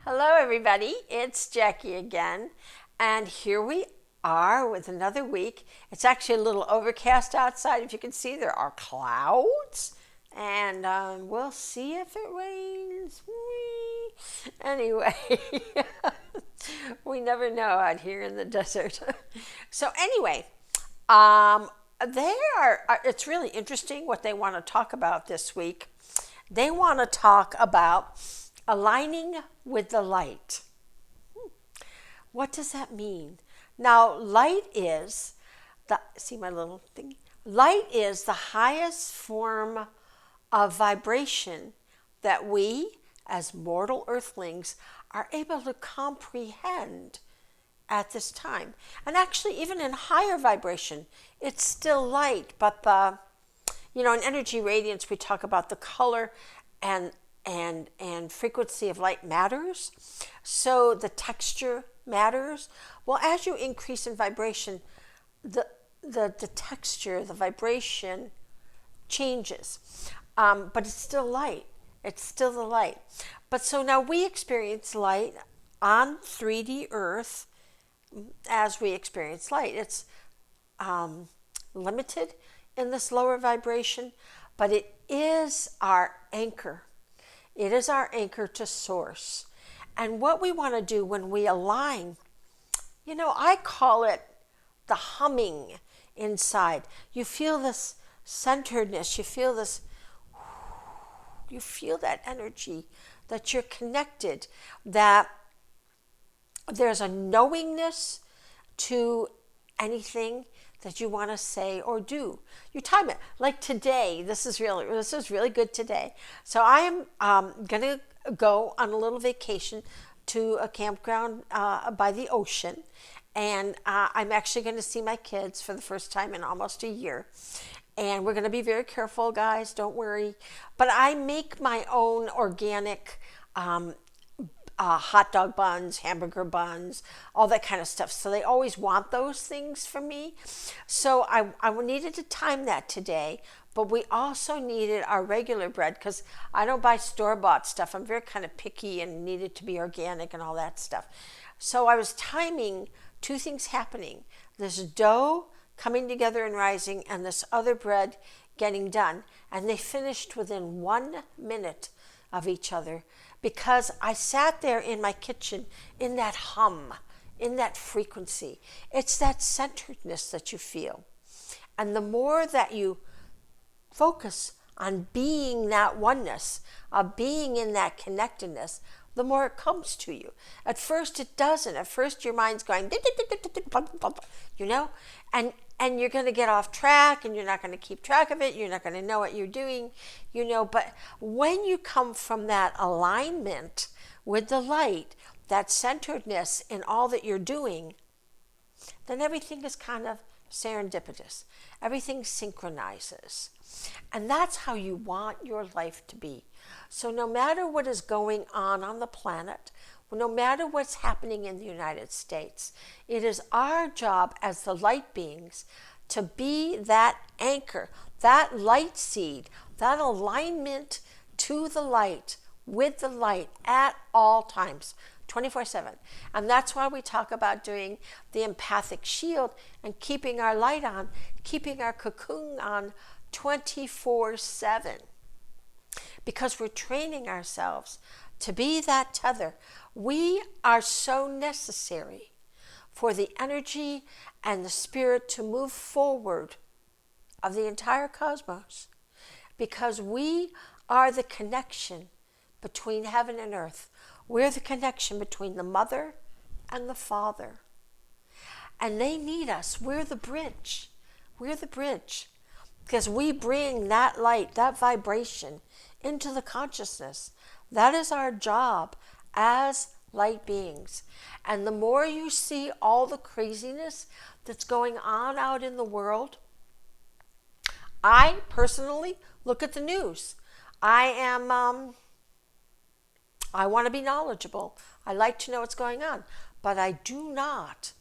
Hello, everybody. It's Jackie again. And here we are with another week. It's actually a little overcast outside. If you can see, there are clouds. And we'll see if it rains. Whee! Anyway, we never know out here in the desert. So, anyway, um, it's really interesting what they want to talk about this week. They want to talk about aligning with the light. What does that mean? Now, light is see my little thing? Light is the highest form of vibration that we, as mortal earthlings, are able to comprehend at this time. And actually, even in higher vibration, it's still light, but in energy radiance, we talk about the color and frequency of light matters. So the texture matters. Well, as you increase in vibration, the texture, the vibration changes. But it's still light. It's still the light. But so now we experience light on 3D Earth as we experience light. It's limited in this lower vibration, but it is our anchor. It is our anchor to source. And what we want to do when we align, I call it the humming inside. You feel this centeredness, you feel that energy, that you're connected, that there's a knowingness to anything that you want to say or do. You time it. Like today, this is really good today. So I am gonna go on a little vacation to a campground by the ocean, and I'm actually going to see my kids for the first time in almost a year. And we're going to be very careful, guys. Don't worry. But I make my own organic hot dog buns, hamburger buns, all that kind of stuff. So they always want those things from me. So I needed to time that today, but we also needed our regular bread because I don't buy store-bought stuff. I'm very kind of picky and needed to be organic and all that stuff. So I was timing two things happening. This dough coming together and rising and this other bread getting done. And they finished within 1 minute of each other, because I sat there in my kitchen in that hum, in that frequency. It's that centeredness that you feel. And the more that you focus on being that oneness, of being in that connectedness, the more it comes to you. At first it doesn't. At first your mind's going, and you're going to get off track and you're not going to keep track of it. You're not going to know what you're doing, but when you come from that alignment with the light, that centeredness in all that you're doing, then everything is kind of serendipitous. Everything synchronizes. And that's how you want your life to be. So no matter what is going on the planet, no matter what's happening in the United States, it is our job as the light beings to be that anchor, that light seed, that alignment to the light, with the light at all times, 24/7. And that's why we talk about doing the empathic shield and keeping our light on, keeping our cocoon on 24/7. Because we're training ourselves to be that tether. We are so necessary for the energy and the spirit to move forward of the entire cosmos, because we are the connection between heaven and earth. We're the connection between the mother and the father. And they need us. We're the bridge. We're the bridge. Because we bring that light, that vibration into the consciousness. That is our job as light beings. And the more you see all the craziness that's going on out in the world, I personally look at the news. I want to be knowledgeable. I like to know what's going on, but I do not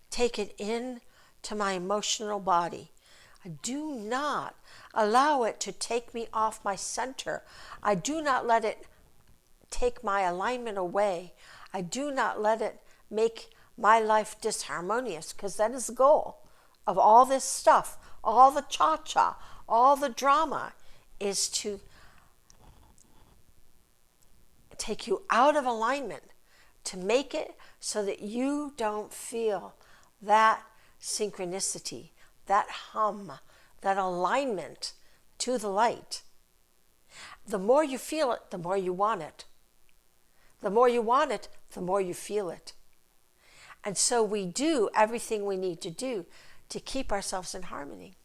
take it in to my emotional body. I do not allow it to take me off my center. I do not let it take my alignment away. I do not let it make my life disharmonious, because that is the goal of all this stuff, all the cha-cha, all the drama, is to take you out of alignment, to make it so that you don't feel that synchronicity, that hum, that alignment to the light. The more you feel it, the more you want it. The more you want it, the more you feel it. And so we do everything we need to do to keep ourselves in harmony.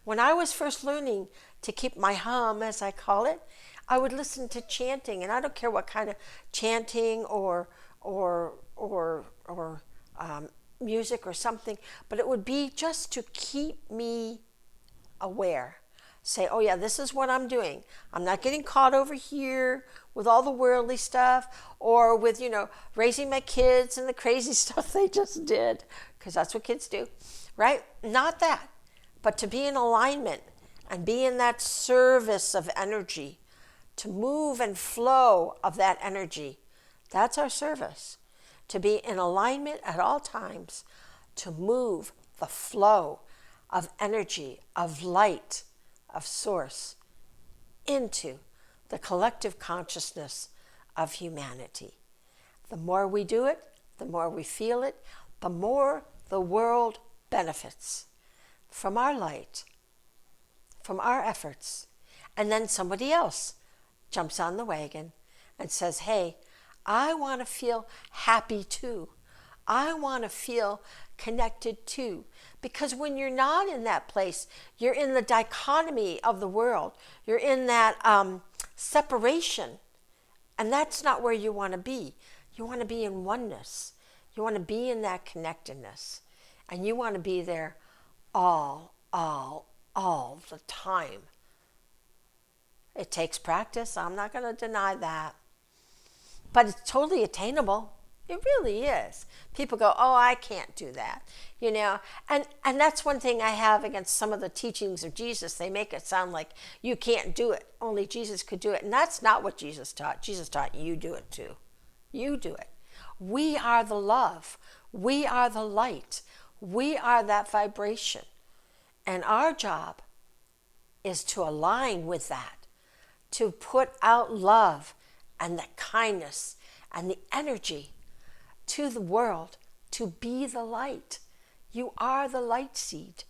When I was first learning to keep my hum, as I call it, I would listen to chanting, and I don't care what kind of chanting or music or something, but it would be just to keep me aware. Say, oh yeah, this is what I'm doing. I'm not getting caught over here with all the worldly stuff, or with, raising my kids and the crazy stuff they just did, because that's what kids do, right? Not that, but to be in alignment and be in that service of energy, to move and flow of that energy. That's our service. To be in alignment at all times, to move the flow of energy, of light, of source into the collective consciousness of humanity. The more we do it, the more we feel it, the more the world benefits from our light, from our efforts. And then somebody else jumps on the wagon and says, hey, I want to feel happy too. I want to feel connected too. Because when you're not in that place, you're in the dichotomy of the world. You're in that separation. And that's not where you want to be. You want to be in oneness. You want to be in that connectedness. And you want to be there all the time. It takes practice. I'm not going to deny that. But it's totally attainable. It really is. People go, oh, I can't do that. And that's one thing I have against some of the teachings of Jesus. They make it sound like you can't do it. Only Jesus could do it. And that's not what Jesus taught. Jesus taught you do it too. You do it. We are the love. We are the light. We are that vibration. And our job is to align with that, to put out love and the kindness and the energy to the world, to be the light. You are the light seed.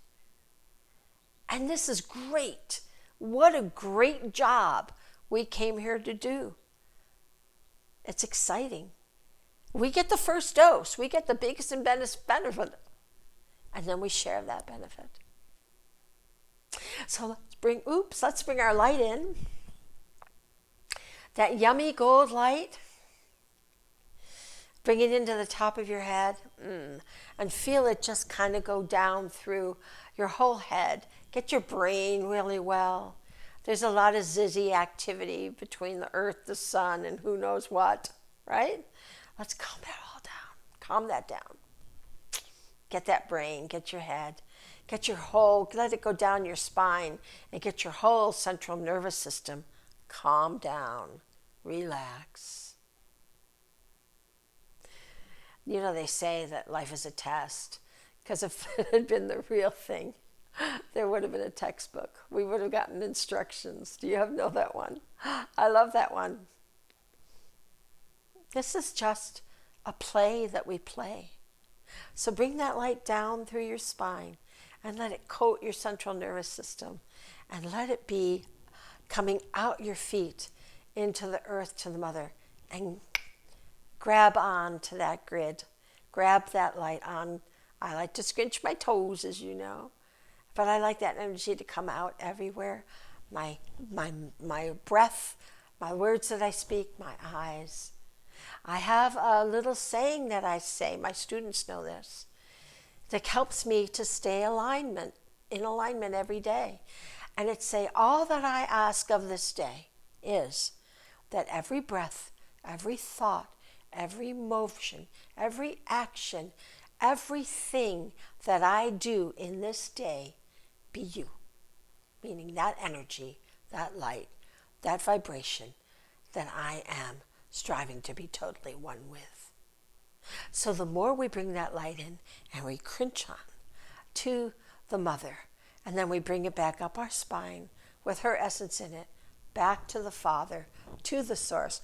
And this is great. What a great job we came here to do. It's exciting. We get the first dose. We get the biggest and best benefit. And then we share that benefit. So let's bring our light in. That yummy gold light. Bring it into the top of your head and feel it just kind of go down through your whole head. Get your brain really well. There's a lot of zizzy activity between the earth, the sun, and who knows what, right? Let's calm that all down. Calm that down. Get that brain, get your head, let it go down your spine and get your whole central nervous system. Calm down. Relax. They say that life is a test, because if it had been the real thing, there would have been a textbook. We would have gotten instructions. Do you know that one? I love that one. This is just a play that we play. So bring that light down through your spine and let it coat your central nervous system, and let it be coming out your feet into the earth, to the mother, and grab on to that grid. Grab that light on. I like to scrunch my toes, as you know, but I like that energy to come out everywhere. My breath, my words that I speak, my eyes. I have a little saying that I say. My students know this. That helps me to stay in alignment every day. And it's say, all that I ask of this day is that every breath, every thought, every motion, every action, everything that I do in this day be you. Meaning that energy, that light, that vibration, that I am striving to be totally one with. So the more we bring that light in and we cringe on to the mother, and then we bring it back up our spine with her essence in it, back to the Father, to the source,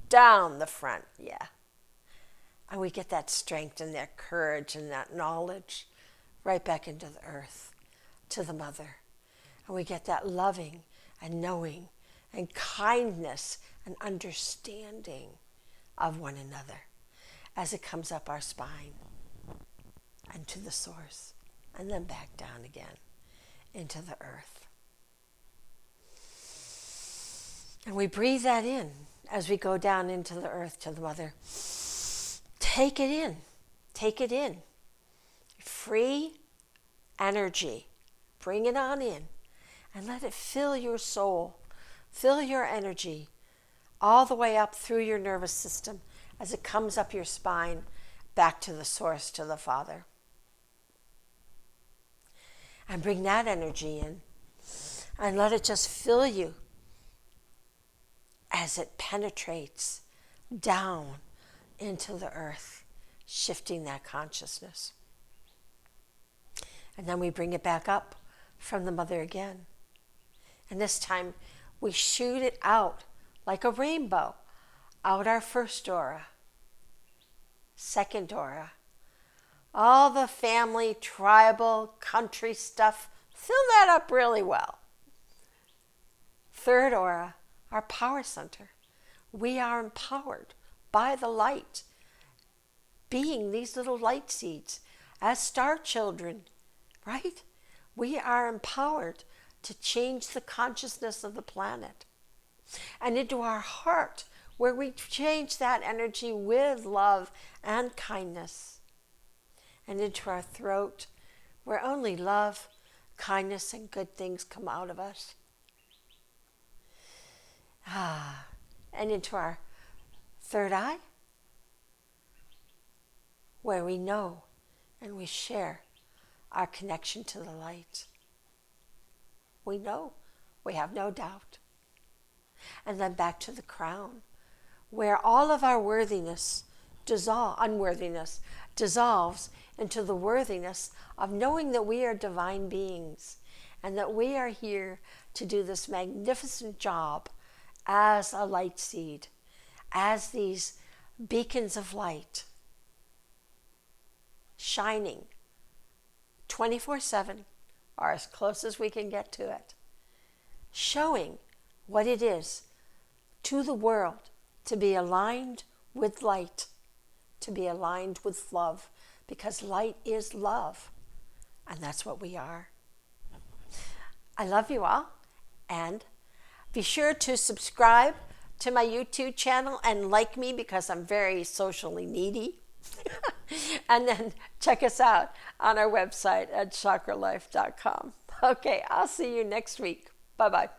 down the front, yeah. And we get that strength and that courage and that knowledge right back into the earth, to the mother. And we get that loving and knowing and kindness and understanding of one another as it comes up our spine and to the source, and then back down again into the earth. And we breathe that in as we go down into the earth to the mother. Take it in. Take it in. Free energy. Bring it on in and let it fill your soul, fill your energy all the way up through your nervous system as it comes up your spine back to the source, to the Father. And bring that energy in and let it just fill you as it penetrates down into the earth, shifting that consciousness. And then we bring it back up from the mother again. And this time we shoot it out like a rainbow, out our first aura, second aura, all the family, tribal, country stuff, fill that up really well. Third aura, our power center. We are empowered by the light, being these little light seeds as star children, right? We are empowered to change the consciousness of the planet. And into our heart, where we change that energy with love and kindness. And into our throat, where only love, kindness, and good things come out of us. And into our third eye, where we know and we share our connection to the light. We know, we have no doubt. And then back to the crown, where all of our unworthiness dissolves into the worthiness of knowing that we are divine beings and that we are here to do this magnificent job as a light seed, as these beacons of light, shining 24/7, or as close as we can get to it, showing what it is to the world to be aligned with light, to be aligned with love, because light is love, and that's what we are. I love you all, and be sure to subscribe to my YouTube channel and like me, because I'm very socially needy. And then check us out on our website at chakralife.com. Okay, I'll see you next week. Bye-bye.